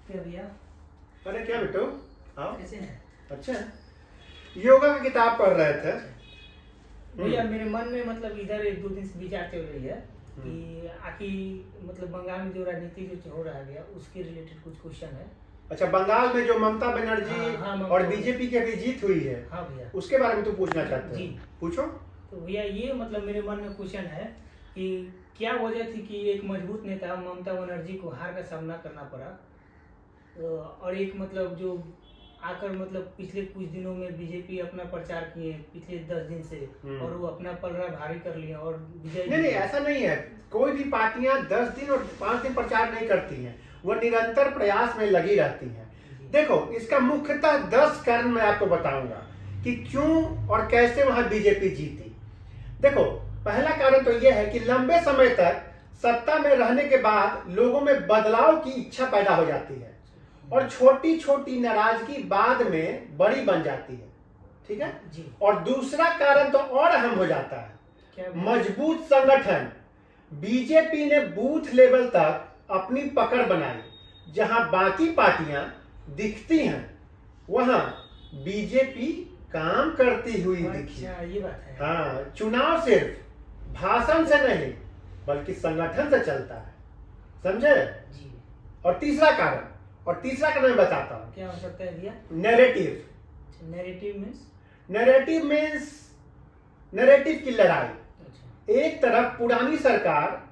क्या भैया? अरे क्या बेटो, आओ। कैसे हैं? अच्छा, योगा की किताब पढ़ रहे थे। भैया मेरे मन में मतलब इधर एक दो दिन से विचार चल रही है कि आखिर मतलब बंगाल में जो राजनीति जो हो रहा है उसके रिलेटेड कुछ क्वेश्चन है। अच्छा, बंगाल में जो ममता बनर्जी हाँ, और बीजेपी की अभी जीत हुई है, हाँ भैया, उसके बारे में तो पूछना चाहते जी। हैं, पूछो। तो भैया ये मतलब मेरे मन में क्वेश्चन है कि क्या वजह थी कि एक मजबूत नेता ममता बनर्जी को हार का सामना करना पड़ा, और एक मतलब जो आकर मतलब पिछले कुछ दिनों में बीजेपी अपना प्रचार किए पिछले 10 दिन से, और वो अपना पलड़ा भारी कर लिया और विजय। नहीं, ऐसा नहीं है। कोई भी पार्टियां 10 दिन और 5 दिन प्रचार नहीं करती हैं, वो निरंतर प्रयास में लगी रहती हैं। देखो, इसका मुख्यतः 10 कारण मैं आपको बताऊंगा कि क्यों और कैसे वहां बीजेपी जीती। देखो, पहला कारण तो यह है कि लंबे समय तक सत्ता में रहने के बाद लोगों में बदलाव की इच्छा पैदा हो जाती है और छोटी छोटी नाराजगी बाद में बड़ी बन जाती है। ठीक है जी। और दूसरा कारण तो और अहम हो जाता है, क्या? मजबूत संगठन। बीजेपी ने बूथ लेवल तक अपनी पकड़ बनाई। जहां बाकी पार्टियां दिखती हैं, वहां बीजेपी काम करती हुई दिखी। अच्छा, ये बात है। हाँ, चुनाव सिर्फ भाषण से नहीं बल्कि संगठन से चलता है, समझे। जी। और तीसरा कारण मैं बताता हूँ। क्या हो सकता है भैया? नैरेटिव। नैरेटिव की लड़ाई। अच्छा। एक तरफ पुरानी सरकार,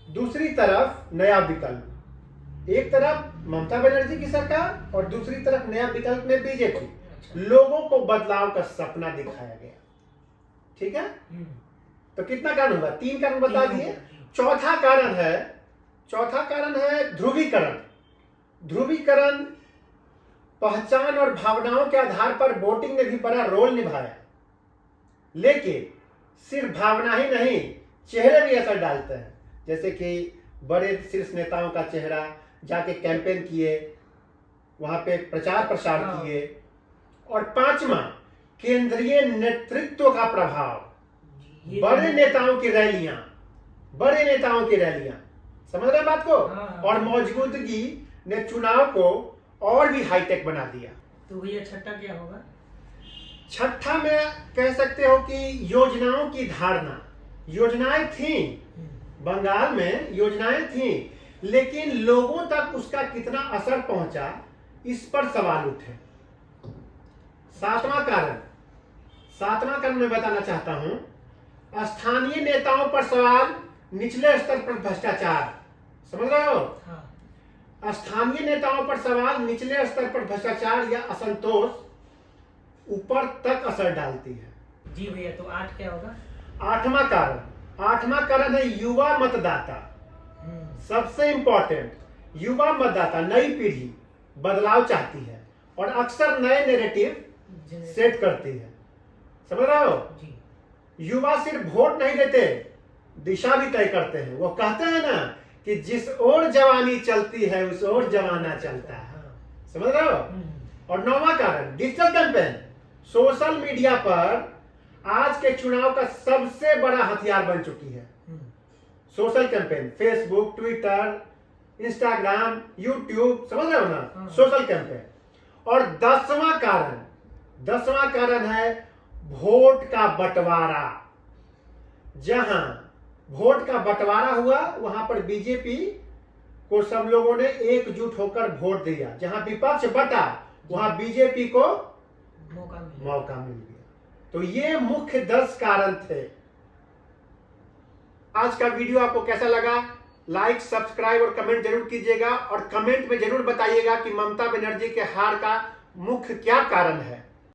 दूसरी तरफ नया विकल्प। एक तरफ ममता बनर्जी की सरकार और दूसरी तरफ नया विकल्प में बीजेपी। अच्छा। लोगों को बदलाव का सपना दिखाया गया। ठीक है, तो कितना कारण होगा? 3 कारण बता दिए। चौथा कारण है ध्रुवीकरण। ध्रुवीकरण पहचान और भावनाओं के आधार पर वोटिंग में भी बड़ा रोल निभाया, लेकिन सिर्फ भावना ही नहीं, चेहरे भी असर डालते हैं। जैसे कि बड़े शीर्ष नेताओं का चेहरा, जाके कैंपेन किए, वहां पे प्रचार प्रसार किए। और पांचवा, केंद्रीय नेतृत्व का प्रभाव। बड़े नेताओं की रैलियां, समझ रहे बात को। और मौजूदगी ने चुनाव को और भी हाईटेक बना दिया। तो भैया छठा क्या होगा? छठा में कह सकते हो कि योजनाओं की धारणा। योजनाएं थी, बंगाल में योजनाएं थी, लेकिन लोगों तक उसका कितना असर पहुंचा, इस पर सवाल उठे। सातवां कारण मैं बताना चाहता हूं, स्थानीय नेताओं पर सवाल, निचले स्तर पर भ्रष्टाचार। समझ रहे हो? हाँ। स्थानीय नेताओं पर सवाल, निचले स्तर पर भ्रष्टाचार या असंतोष ऊपर तक असर डालती है। जी भैया, तो 8 क्या होगा? आठवां कारण है युवा मतदाता। सबसे इंपॉर्टेंट, युवा मतदाता, नई पीढ़ी बदलाव चाहती है और अक्सर नए नैरेटिव सेट करती है। समझ रहे हो? जी। युवा सिर्फ वोट नहीं देते, दिशा भी तय करते हैं। वो कहते हैं ना कि जिस ओर जवानी चलती है उस ओर जमाना चलता है। समझ रहे हो? और 9वां कारण, डिजिटल कैंपेन। सोशल मीडिया पर आज के चुनाव का सबसे बड़ा हथियार बन चुकी है social campaign. Facebook, Twitter, Instagram, YouTube, समझ रहे हो ना, सोशल कैंपेन। और 10वां कारण है वोट का बंटवारा। जहां वोट का बंटवारा हुआ, वहां पर बीजेपी को सब लोगों ने एकजुट होकर वोट दिया। जहां विपक्ष बटा, वहां बीजेपी को मौका मिल गया। तो ये मुख्य 10 कारण थे। आज का वीडियो आपको कैसा लगा? लाइक, सब्सक्राइब और कमेंट जरूर कीजिएगा, और कमेंट में जरूर बताइएगा कि ममता बनर्जी के हार का मुख्य क्या कारण है।